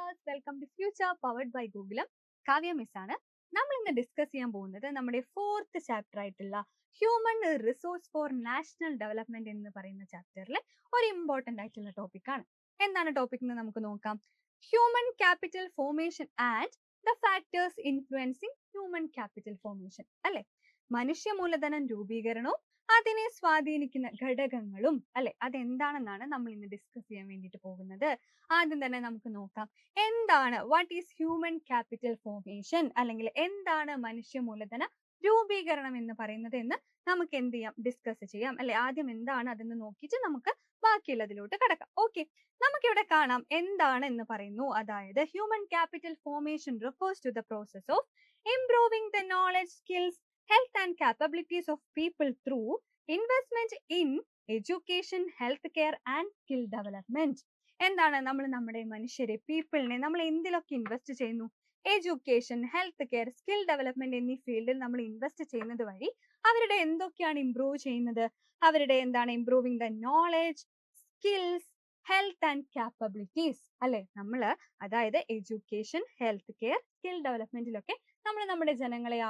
viewers, welcome to Future powered by Google. Kavya miss ആണ്. നമ്മൾ ഇന്ന് ഡിസ്കസ് ചെയ്യാൻ പോകുന്നത് നമ്മുടെ 4th ചാപ്റ്റർ ആയിട്ടുള്ള human resource four national development എന്ന് പറയുന്ന ചാപ്റ്ററിലെ ഒരു ഇമ്പോർട്ടന്റ് ആയിട്ടുള്ള ടോപ്പിക് ആണ്. എന്താണ് ടോപ്പിക് എന്ന് നമുക്ക് നോക്കാം. Human capital formation and the factors influencing human capital formation. അല്ലെ, മനുഷ്യ മൂലധനം രൂപീകരണവും അതിനെ സ്വാധീനിക്കുന്ന ഘടകങ്ങളും അല്ലെ, അതെന്താണെന്നാണ് നമ്മൾ ഇന്ന് ഡിസ്കസ് ചെയ്യാൻ വേണ്ടിയിട്ട് പോകുന്നത്. ആദ്യം തന്നെ നമുക്ക് നോക്കാം, എന്താണ് what is human capital formation, അല്ലെങ്കിൽ എന്താണ് മനുഷ്യ മൂലധന രൂപീകരണം എന്ന് പറയുന്നത് എന്ന് നമുക്ക് എന്ത് ചെയ്യാം, ഡിസ്കസ് ചെയ്യാം അല്ലെ. ആദ്യം എന്താണ് അതെന്ന് നോക്കിയിട്ട് നമുക്ക് ബാക്കിയുള്ളതിലോട്ട് കടക്കാം. ഓക്കെ, നമുക്കിവിടെ കാണാം എന്താണ് എന്ന് പറയുന്നു. അതായത് human capital formation refers to the process of improving the knowledge, skills, health and capabilities of people through investment in education, health care and skill development. എന്താണ് നമ്മൾ നമ്മുടെ മനുഷ്യരെ, പീപ്പിളിനെ നമ്മൾ എന്തിലൊക്കെ ഇൻവെസ്റ്റ് ചെയ്യുന്നു? Education, health care, skill development എന്നീ ഫീൽഡിൽ നമ്മൾ invest ചെയ്യുന്നത് വഴി അവരുടെ എന്തൊക്കെയാണ് ഇംപ്രൂവ് ചെയ്യുന്നത്? അവരുടെ എന്താണ് improving the knowledge, skills, health and capabilities അല്ലെ. നമ്മള് അതായത് എഡ്യൂക്കേഷൻ, ഹെൽത്ത് കെയർ, സ്കിൽ ഡെവലപ്മെന്റിലൊക്കെ നമ്മൾ നമ്മുടെ ജനങ്ങളെ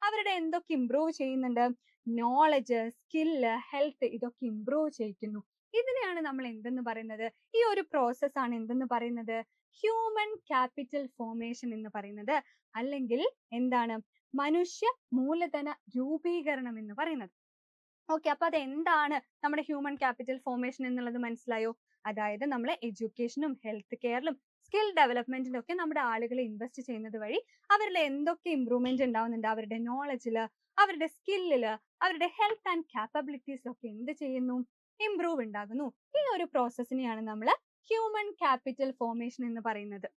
അവരുടെ എന്തൊക്കെ ഇംപ്രൂവ് ചെയ്യുന്നുണ്ട്? നോളജ്, സ്കില്ല്, ഹെൽത്ത് ഇതൊക്കെ ഇംപ്രൂവ് ചെയ്യിക്കുന്നു. ഇതിനെയാണ് നമ്മൾ എന്തെന്ന് പറയുന്നത്? ഈ ഒരു പ്രോസസ് ആണ് എന്തെന്ന് പറയുന്നത്? ഹ്യൂമൻ ക്യാപിറ്റൽ ഫോർമേഷൻ എന്ന് പറയുന്നത്, അല്ലെങ്കിൽ എന്താണ് മനുഷ്യ മൂലധന രൂപീകരണം എന്ന് പറയുന്നത്. ഓക്കെ, അപ്പൊ അത് എന്താണ് നമ്മുടെ ഹ്യൂമൻ ക്യാപിറ്റൽ ഫോർമേഷൻ എന്നുള്ളത് മനസ്സിലായോ? അതായത് നമ്മൾ എഡ്യൂക്കേഷനും ഹെൽത്ത് കെയറിലും സ്കിൽ ഡെവലപ്മെന്റിലും ഒക്കെ നമ്മുടെ ആളുകളെ ഇൻവെസ്റ്റ് ചെയ്യുന്നത് വഴി അവരിൽ എന്തൊക്കെ ഇംപ്രൂവ്മെന്റ് ഉണ്ടാവുന്നുണ്ട്? അവരുടെ നോളജില്, അവരുടെ സ്കില്ലില്, അവരുടെ ഹെൽത്ത് ആൻഡ് ക്യാപ്പബിലിറ്റീസിലൊക്കെ എന്ത് ചെയ്യുന്നു? ഇംപ്രൂവ് ഉണ്ടാകുന്നു. ഈ ഒരു പ്രോസസ്സിനെയാണ് നമ്മൾ ഹ്യൂമൻ ക്യാപിറ്റൽ ഫോർമേഷൻ എന്ന് പറയുന്നത്.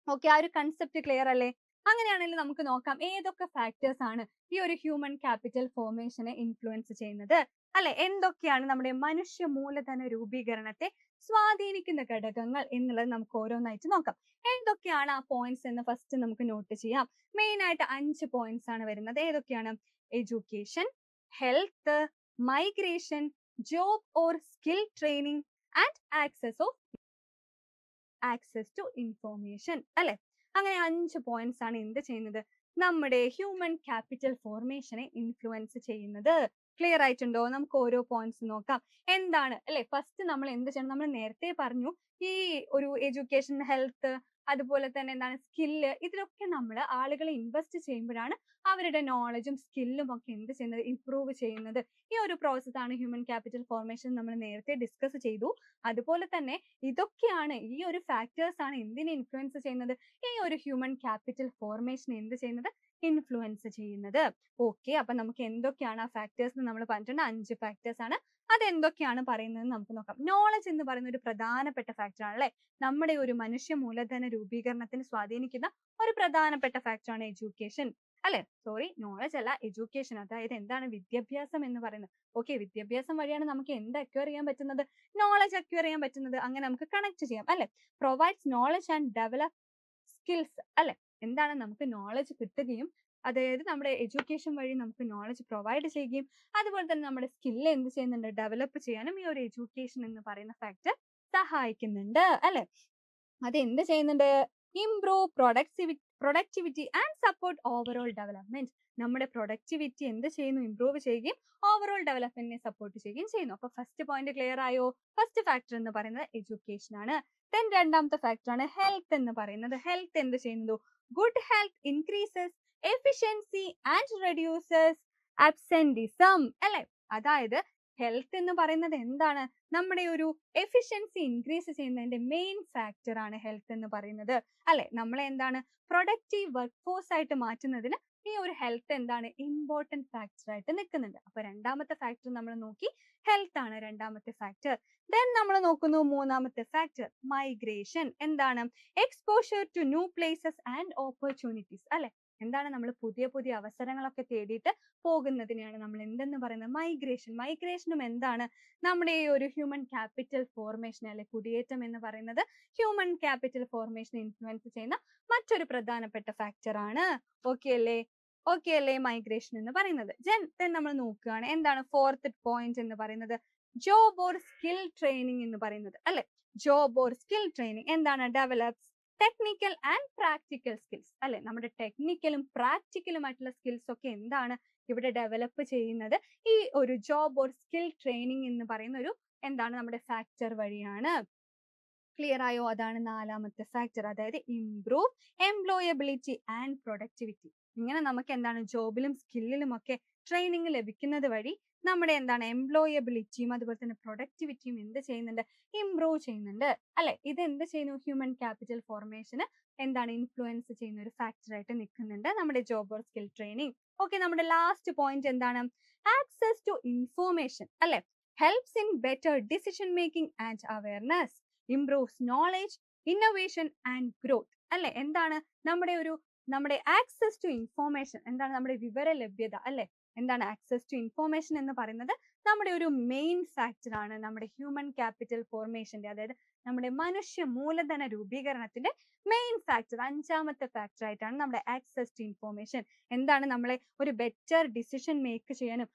ഓക്കെ, ആ ഒരു കൺസെപ്റ്റ് ക്ലിയർ അല്ലേ? അങ്ങനെയാണെങ്കിൽ നമുക്ക് നോക്കാം ഏതൊക്കെ ഫാക്ടേഴ്സ് ആണ് ഈ ഒരു ഹ്യൂമൻ ക്യാപിറ്റൽ ഫോർമേഷനെ ഇൻഫ്ലുവൻസ് ചെയ്യുന്നത് അല്ലെ. എന്തൊക്കെയാണ് നമ്മുടെ മനുഷ്യ മൂലധന രൂപീകരണത്തെ സ്വാധീനിക്കുന്ന ഘടകങ്ങൾ എന്നുള്ളത് നമുക്ക് ഓരോന്നായിട്ട് നോക്കാം. എന്തൊക്കെയാണ് ആ പോയിന്റ്സ് എന്ന് ഫസ്റ്റ് നമുക്ക് നോട്ട് ചെയ്യാം. മെയിൻ ആയിട്ട് 5 പോയിന്റ്സ് ആണ് വരുന്നത്. ഏതൊക്കെയാണ്? Education, health, migration, job or skill training and access to information അല്ലെ. അങ്ങനെ 5 പോയിന്റ്സ് ആണ് എന്ത് ചെയ്യുന്നത്? നമ്മുടെ ഹ്യൂമൻ ക്യാപിറ്റൽ ഫോർമേഷനെ ഇൻഫ്ലുവൻസ് ചെയ്യുന്നത്. ക്ലിയർ ആയിട്ടുണ്ടോ? നമുക്ക് ഓരോ പോയിന്റ്സ് നോക്കാം. എന്താണ് അല്ലെ, ഫസ്റ്റ് നമ്മൾ എന്ത് ചെയ്യണം? നമ്മൾ നേരത്തെ പറഞ്ഞു ഈ ഒരു എഡ്യൂക്കേഷൻ, ഹെൽത്ത്, അതുപോലെ തന്നെ എന്താണ് സ്കില്ല്, ഇതിലൊക്കെ നമ്മൾ ആളുകളെ ഇൻവെസ്റ്റ് ചെയ്യുമ്പോഴാണ് അവരുടെ നോളജും സ്കില്ലും ഒക്കെ എന്ത് ചെയ്യുന്നത്? ഇംപ്രൂവ് ചെയ്യുന്നത്. ഈ ഒരു പ്രോസസ് ആണ് ഹ്യൂമൻ ക്യാപിറ്റൽ ഫോർമേഷൻ. നമ്മൾ നേരത്തെ ഡിസ്കസ് ചെയ്തു. അതുപോലെ തന്നെ ഇതൊക്കെയാണ്, ഈ ഒരു ഫാക്ടേഴ്സ് ആണ് എന്തിനെ ഇൻഫ്ലുവൻസ് ചെയ്യുന്നത്? ഈ ഒരു ഹ്യൂമൻ ക്യാപിറ്റൽ ഫോർമേഷൻ എന്ത് ചെയ്യുന്നത്? ഇൻഫ്ലുവൻസ് ചെയ്യുന്നത്. ഓക്കെ, അപ്പൊ നമുക്ക് എന്തൊക്കെയാണ് ആ ഫാക്ടേഴ്സ് എന്ന് നമ്മൾ പറഞ്ഞിട്ടുണ്ട്. 5 ഫാക്ടേഴ്സ് ആണ്. അതെന്തൊക്കെയാണ് പറയുന്നത് നമുക്ക് നോക്കാം. നോളജ് എന്ന് പറയുന്ന ഒരു പ്രധാനപ്പെട്ട ഫാക്ടർ ആണ് അല്ലെ. നമ്മുടെ ഒരു മനുഷ്യ മൂലധന രൂപീകരണത്തിന് സ്വാധീനിക്കുന്ന ഒരു പ്രധാനപ്പെട്ട ഫാക്ടർ ആണ് എഡ്യൂക്കേഷൻ അല്ലെ. സോറി, നോളജ് അല്ല, എഡ്യൂക്കേഷൻ. അതായത് എന്താണ് വിദ്യാഭ്യാസം എന്ന് പറയുന്നത്. ഓക്കെ, വിദ്യാഭ്യാസം വഴിയാണ് നമുക്ക് എന്ത് അക്വയർ ചെയ്യാൻ പറ്റുന്നത്? നോളജ് അക്വയർ ചെയ്യാൻ പറ്റുന്നത്. അങ്ങനെ നമുക്ക് കണക്ട് ചെയ്യാം അല്ലെ. Provides knowledge and develop skills അല്ലെ. എന്താണ് നമുക്ക് നോളജ് കിട്ടുകയും, അതായത് നമ്മുടെ എഡ്യൂക്കേഷൻ വഴി നമുക്ക് നോളജ് പ്രൊവൈഡ് ചെയ്യുകയും, അതുപോലെ തന്നെ നമ്മുടെ സ്കില്ല് എന്ത് ചെയ്യുന്നുണ്ട്? ഡെവലപ്പ് ചെയ്യാനും ഈ ഒരു എഡ്യൂക്കേഷൻ എന്ന് പറയുന്ന ഫാക്ടർ സഹായിക്കുന്നുണ്ട് അല്ലെ. അത് എന്ത് ചെയ്യുന്നുണ്ട്? Improve productivity and support overall development. നമ്മുടെ പ്രൊഡക്ടിവിറ്റി എന്ത് ചെയ്യുന്നു? ഇംപ്രൂവ് ചെയ്യുകയും ഓവറോൾ ഡെവലപ്മെന്റിനെ സപ്പോർട്ട് ചെയ്യുകയും ചെയ്യുന്നു. അപ്പൊ ഫസ്റ്റ് പോയിന്റ് ക്ലിയർ ആയോ? ഫസ്റ്റ് ഫാക്ടർ എന്ന് പറയുന്നത് എഡ്യൂക്കേഷൻ ആണ്. ദെൻ രണ്ടാമത്തെ ഫാക്ടർ ആണ് ഹെൽത്ത് എന്ന് പറയുന്നത്. ഹെൽത്ത് എന്ത് ചെയ്യുന്നു? Good health increases efficiency and reduces absenteeism അല്ലെ. അതായത് ഹെൽത്ത് എന്ന് പറയുന്നത് എന്താണ്? നമ്മുടെ ഒരു എഫിഷ്യൻസി ഇൻക്രീസ് ചെയ്യുന്നതിന്റെ മെയിൻ ഫാക്ടർ ആണ് ഹെൽത്ത് എന്ന് പറയുന്നത് അല്ലെ. നമ്മളെ എന്താണ് പ്രൊഡക്റ്റീവ് വർക്ക് ഫോഴ്സ് ആയിട്ട് മാറ്റുന്നതിന് ഈ ഒരു ഹെൽത്ത് എന്താണ്? ഇമ്പോർട്ടന്റ് ഫാക്ടർ ആയിട്ട് നിൽക്കുന്നുണ്ട്. അപ്പൊ രണ്ടാമത്തെ ഫാക്ടർ നമ്മൾ നോക്കി, ഹെൽത്ത് ആണ് രണ്ടാമത്തെ ഫാക്ടർ. ദെൻ നമ്മൾ നോക്കുന്നു മൂന്നാമത്തെ ഫാക്ടർ, മൈഗ്രേഷൻ. എന്താണ്? Exposure to new places and opportunities അല്ലെ. എന്താണ്? നമ്മൾ പുതിയ പുതിയ അവസരങ്ങളൊക്കെ തേടിയിട്ട് പോകുന്നതിനെയാണ് നമ്മൾ എന്തെന്ന് പറയുന്നത്? മൈഗ്രേഷൻ. മൈഗ്രേഷനും എന്താണ്? നമ്മുടെ ഈ ഒരു ഹ്യൂമൻ ക്യാപിറ്റൽ ഫോർമേഷൻ അല്ലെ, കുടിയേറ്റം എന്ന് പറയുന്നത് ഹ്യൂമൻ ക്യാപിറ്റൽ ഫോർമേഷൻ ഇൻഫ്ലുവൻസ് ചെയ്യുന്ന മറ്റൊരു പ്രധാനപ്പെട്ട ഫാക്ടർ ആണ്. ഓക്കെ അല്ലേ? ഓക്കെ അല്ലേ മൈഗ്രേഷൻ എന്ന് പറയുന്നത്? ദെൻ നമ്മൾ നോക്കുകയാണ് എന്താണ് ഫോർത്ത് പോയിന്റ് എന്ന് പറയുന്നത്? ജോബ് ഓർ സ്കിൽ ട്രെയിനിങ് എന്ന് പറയുന്നത് അല്ലെ. ജോബ് ഓർ സ്കിൽ ട്രെയിനിങ് എന്താണ് develops technical and practical skills അല്ലെ. നമ്മുടെ ടെക്നിക്കലും പ്രാക്ടിക്കലും ആയിട്ടുള്ള സ്കിൽസ് ഒക്കെ എന്താണ് ഇവിടെ ഡെവലപ്പ് ചെയ്യുന്നത് ഈ ഒരു ജോബ് ഓർ സ്കിൽ ട്രെയിനിങ് എന്ന് പറയുന്ന ഒരു എന്താണ് നമ്മുടെ ഫാക്ടർ വഴിയാണ്. ക്ലിയർ ആയോ? അതാണ് നാലാമത്തെ ഫാക്ടർ, അതായത് ഇംപ്രൂവ് എംപ്ലോയബിലിറ്റി ആൻഡ് പ്രൊഡക്ടിവിറ്റി. ഇങ്ങനെ നമുക്ക് എന്താണ് ജോബിലും സ്കില്ലിലും ഒക്കെ ട്രെയിനിങ് ലഭിക്കുന്നത് വഴി നമ്മുടെ എന്താണ് എംപ്ലോയബിലിറ്റിയും അതുപോലെ തന്നെ പ്രൊഡക്ടിവിറ്റിയും എന്ത് ചെയ്യുന്നുണ്ട്? ഇംപ്രൂവ് ചെയ്യുന്നുണ്ട് അല്ലെ. ഇത് എന്ത് ചെയ്യുന്നു? ഹ്യൂമൻ ക്യാപിറ്റൽ ഫോർമേഷന് എന്താണ് ഇൻഫ്ലുവൻസ് ചെയ്യുന്ന ഒരു ഫാക്ടർ ആയിട്ട് നിൽക്കുന്നുണ്ട് നമ്മുടെ job or skill training. Okay, നമ്മുടെ ലാസ്റ്റ് പോയിന്റ് എന്താണ്? ആക്സസ് ടു ഇൻഫോർമേഷൻ അല്ലെ. Helps in better decision making and awareness, improves knowledge, innovation and growth അല്ലെ. എന്താണ് നമ്മുടെ ആക്സസ് ടു ഇൻഫോർമേഷൻ, എന്താണ് നമ്മുടെ വിവര ലഭ്യത അല്ലെ. എന്താണ് ആക്സസ് ടു ഇൻഫോർമേഷൻ എന്ന് പറയുന്നത് നമ്മുടെ ഒരു മെയിൻ ഫാക്ടർ ആണ് നമ്മുടെ ഹ്യൂമൻ ക്യാപിറ്റൽ ഫോർമേഷന്റെ, അതായത് നമ്മുടെ മനുഷ്യ മൂലധന രൂപീകരണത്തിന്റെ മെയിൻ ഫാക്ടർ, അഞ്ചാമത്തെ ഫാക്ടർ ആയിട്ടാണ് നമ്മുടെ ആക്സസ് ടു ഇൻഫോർമേഷൻ. എന്താണ് നമ്മളെ ഒരു ബെറ്റർ ഡിസിഷൻ മേക്ക് ചെയ്യാനും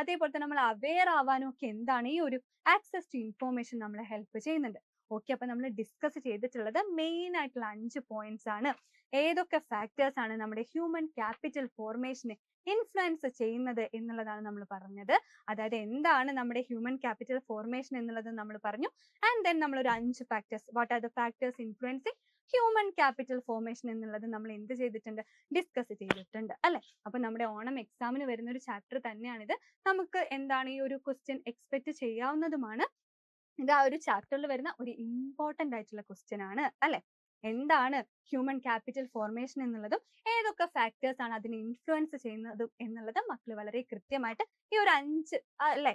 അതേപോലെ തന്നെ നമ്മൾ അവെയർ ആവാനും ഒക്കെ എന്താണ് ഈ ഒരു ആക്സസ് ടു ഇൻഫോർമേഷൻ നമ്മളെ ഹെൽപ്പ് ചെയ്യുന്നുണ്ട്. ഓക്കെ, അപ്പൊ നമ്മൾ ഡിസ്കസ് ചെയ്തിട്ടുള്ളത് മെയിൻ ആയിട്ടുള്ള 5 പോയിന്റ്സ് ആണ്. ഏതൊക്കെ ഫാക്ടേഴ്സ് ആണ് നമ്മുടെ ഹ്യൂമൻ ക്യാപിറ്റൽ ഫോർമേഷനെ ഇൻഫ്ലുവൻസ് ചെയ്യുന്നത് എന്നുള്ളതാണ് നമ്മൾ പറഞ്ഞത്. അതായത് എന്താണ് നമ്മുടെ ഹ്യൂമൻ ക്യാപിറ്റൽ ഫോർമേഷൻ എന്നുള്ളത് നമ്മൾ പറഞ്ഞു. ആൻഡ് ദെൻ നമ്മൾ ഒരു 5 factors, what are the factors influencing human capital formation എന്നുള്ളത് നമ്മൾ എന്ത് ചെയ്തിട്ടുണ്ട്? ഡിസ്കസ് ചെയ്തിട്ടുണ്ട് അല്ലെ. അപ്പൊ നമ്മുടെ ഓണം എക്സാമിന് വരുന്ന ഒരു ചാപ്റ്റർ തന്നെയാണിത്. നമുക്ക് എന്താണ് ഈ ഒരു ക്വസ്റ്റ്യൻ എക്സ്പെക്ട് ചെയ്യാവുന്നതുമാണ്. ഇത് ആ ഒരു ചാപ്റ്ററിൽ വരുന്ന ഒരു ഇമ്പോർട്ടന്റ് ആയിട്ടുള്ള ക്വസ്റ്റ്യൻ ആണ് അല്ലെ. എന്താണ് ഹ്യൂമൻ ക്യാപിറ്റൽ ഫോർമേഷൻ എന്നുള്ളതും ഏതൊക്കെ ഫാക്ടേഴ്സ് ആണ് അതിനെ ഇൻഫ്ലുവൻസ് ചെയ്യുന്നതും എന്നുള്ളത് മക്കൾ വളരെ കൃത്യമായിട്ട് ഈ ഒരു 5 അല്ലെ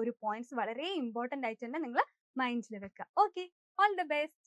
ഒരു പോയിന്റ്സ് വളരെ ഇമ്പോർട്ടന്റ് ആയിട്ട് തന്നെ നിങ്ങൾ മൈൻഡിൽ വെക്കുക. Okay, all the best.